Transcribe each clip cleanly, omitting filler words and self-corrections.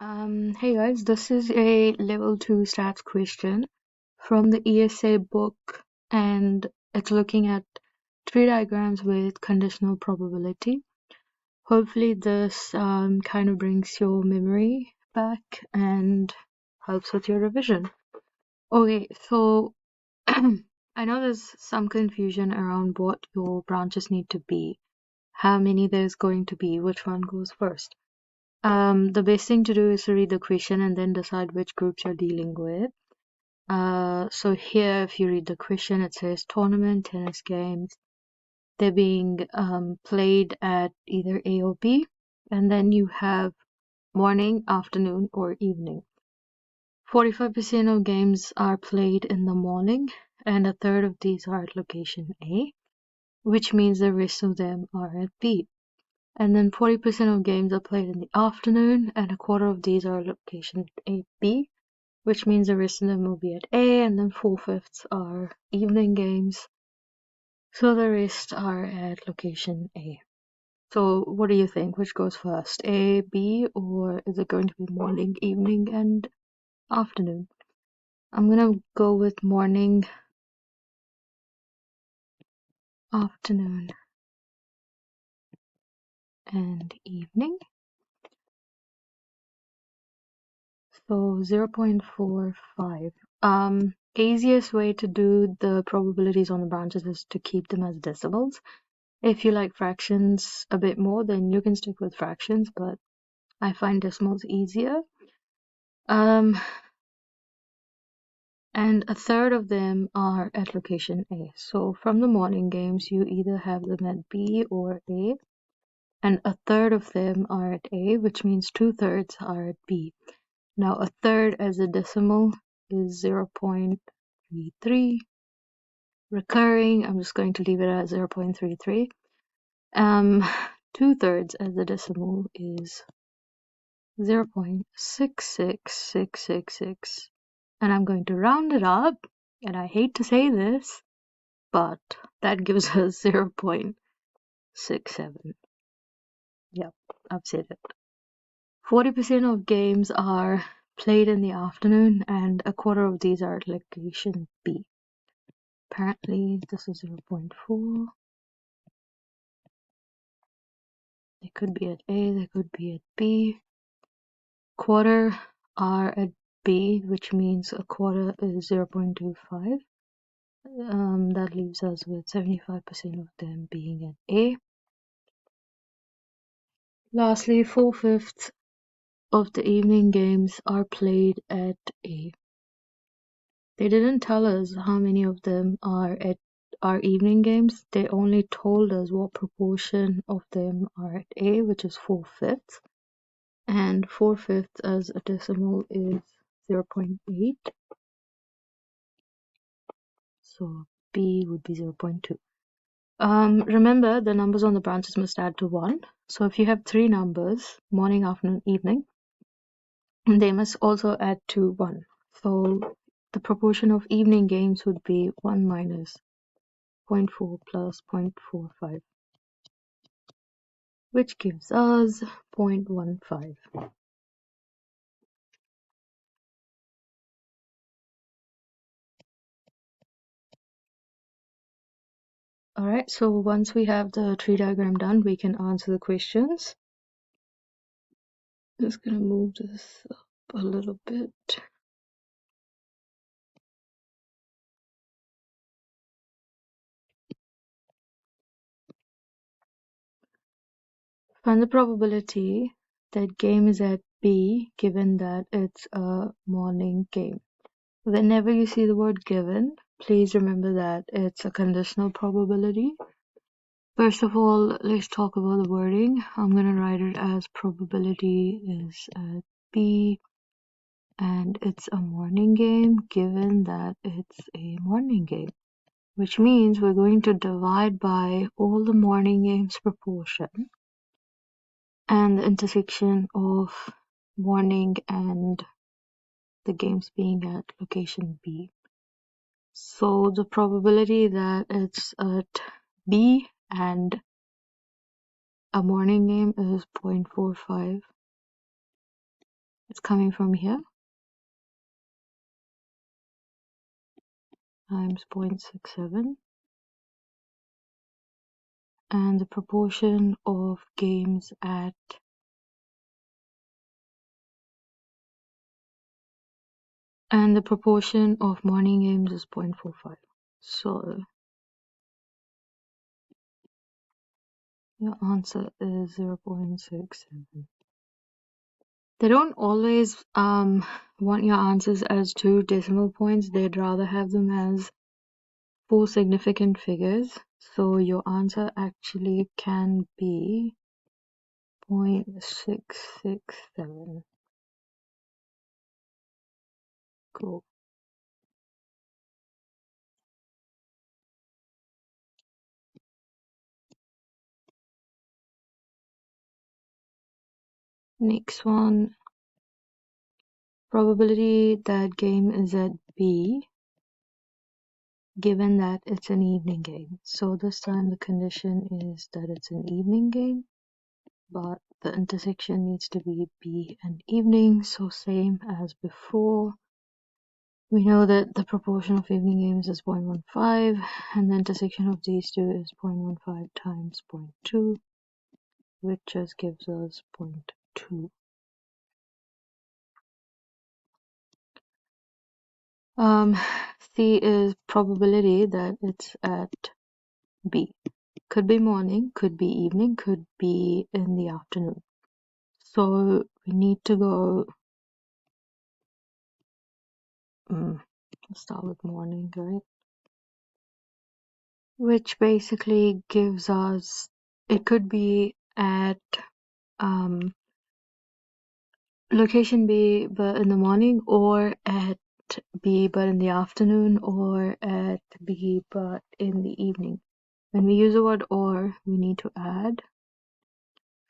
Hey guys, this is a level 2 stats question from the ESA book, and it's looking at tree diagrams with conditional probability. Hopefully this kind of brings your memory back and helps with your revision. Okay, so I know there's some confusion around what your branches need to be, how many there's going to be, which one goes first. The best thing to do is to read the question and then decide which groups you're dealing with. So here, if you read the question, it says tournament tennis games. They're being played at either A or B, and then you have morning, afternoon, or evening. 45% of games are played in the morning, and a third of these are at location A, which means the rest of them are at B. And then 40% of games are played in the afternoon, and a quarter of these are location A, B, which means the rest of them will be at A, and then 4/5 are evening games, so the rest are at location A. So what do you think? Which goes first, A, B, or is it going to be morning, evening, and afternoon? I'm gonna go with morning, afternoon, and evening. So 0.45. Easiest way to do the probabilities on the branches is to keep them as decimals. If you like fractions a bit more, then you can stick with fractions, but I find decimals easier. And a third of them are at location A. So from the morning games, you either have them at B or A, and a third of them are at A, which means 2/3 are at B. Now a third as a decimal is 0.33. Recurring, I'm just going to leave it at 0.33. 2/3 as a decimal is 0.66666, and I'm going to round it up, and I hate to say this, but that gives us 0.67. Yep, I've said it. 40% of games are played in the afternoon, and a quarter of these are at location B. Apparently this is 0.4. They could be at A, they could be at B. Quarter are at B, which means a quarter is 0.25. That leaves us with 75% of them being at A. Lastly, 4/5 of the evening games are played at A. They didn't tell us how many of them are at our evening games. They only told us what proportion of them are at A, which is 4/5. And 4/5 as a decimal is 0.8. So B would be 0.2. Remember, the numbers on the branches must add to 1. So if you have 3 numbers, morning, afternoon, evening, they must also add to 1. So the proportion of evening games would be 1 minus 0.4 plus 0.45, which gives us 0.15. Alright, so once we have the tree diagram done, we can answer the questions. Just gonna move this up a little bit. Find the probability that game is at B given that it's a morning game. Whenever you see the word given, please remember that it's a conditional probability. First of all, let's talk about the wording. I'm going to write it as probability is at B and it's a morning game given that it's a morning game, which means we're going to divide by all the morning games proportion and the intersection of morning and the games being at location B. So the probability that it's at B and a morning game is 0.45, It's coming from here times 0.67, and the proportion of games at and the proportion of morning games is 0.45. So your answer is 0.67. They don't always want your answers as 2 decimal points. They'd rather have them as 4 significant figures. So your answer actually can be 0.667. Cool. Next one, probability that game is at B given that it's an evening game. So this time the condition is that it's an evening game, but the intersection needs to be B and evening, so same as before. We know that the proportion of evening games is 0.15, and the intersection of these two is 0.15 times 0.2, which just gives us 0.2. C is probability that it's at B. Could be morning, could be evening, could be in the afternoon. So we need to go, let's start with morning, right? Which basically gives us, it could be at location B but in the morning, or at B but in the afternoon, or at B but in the evening. When we use the word or, we need to add.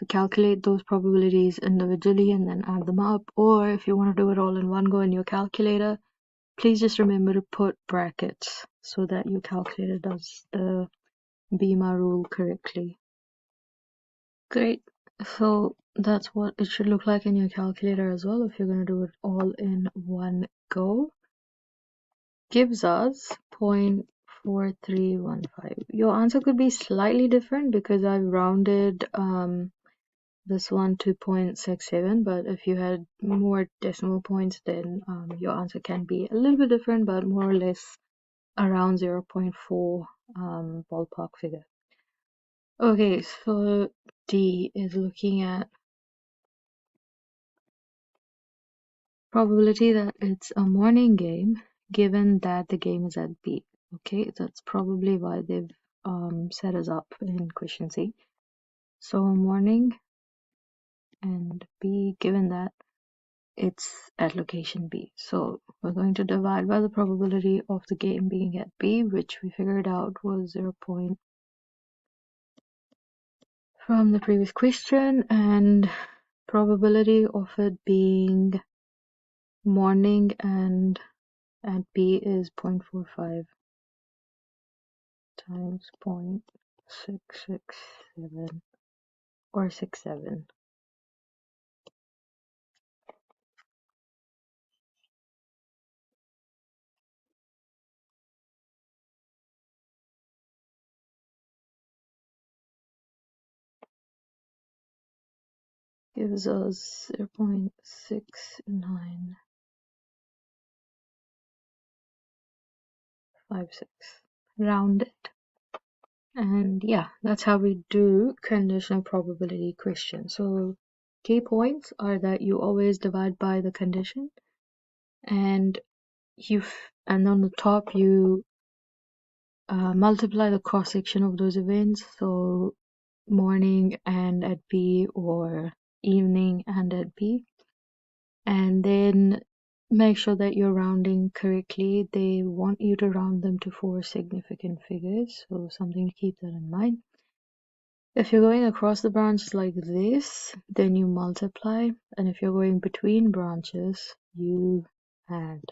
We calculate those probabilities individually and then add them up. Or if you want to do it all in one go in your calculator, please just remember to put brackets so that your calculator does the BMA rule correctly. Great. So that's what it should look like in your calculator as well if you're going to do it all in one go. Gives us 0.4315. Your answer could be slightly different because I've rounded this one to 0.67, but if you had more decimal points, then your answer can be a little bit different, but more or less around 0.4 ballpark figure. Okay, so D is looking at probability that it's a morning game given that the game is at B. Okay, that's probably why they've set us up in question C. So morning and B given that it's at location B. So we're going to divide by the probability of the game being at B, which we figured out was 0. From the previous question, and probability of it being morning and at B is 0.45 times 0.667 or 67. Gives us 0.6956. Round it. And yeah, that's how we do conditional probability questions. So key points are that you always divide by the condition, and and on the top you multiply the cross section of those events. So morning and at B, or evening and at B, and then make sure that you're rounding correctly. They want you to round them to 4 significant figures, so something to keep that in mind. If you're going across the branch like this, then you multiply, and if you're going between branches, you add.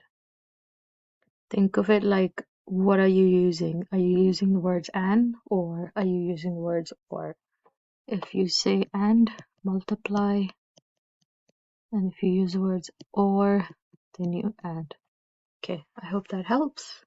Think of it like, what are you using? Are you using the words and, or are you using the words or? If you say and, multiply, And if you use the words or, then you add. Okay, I hope that helps.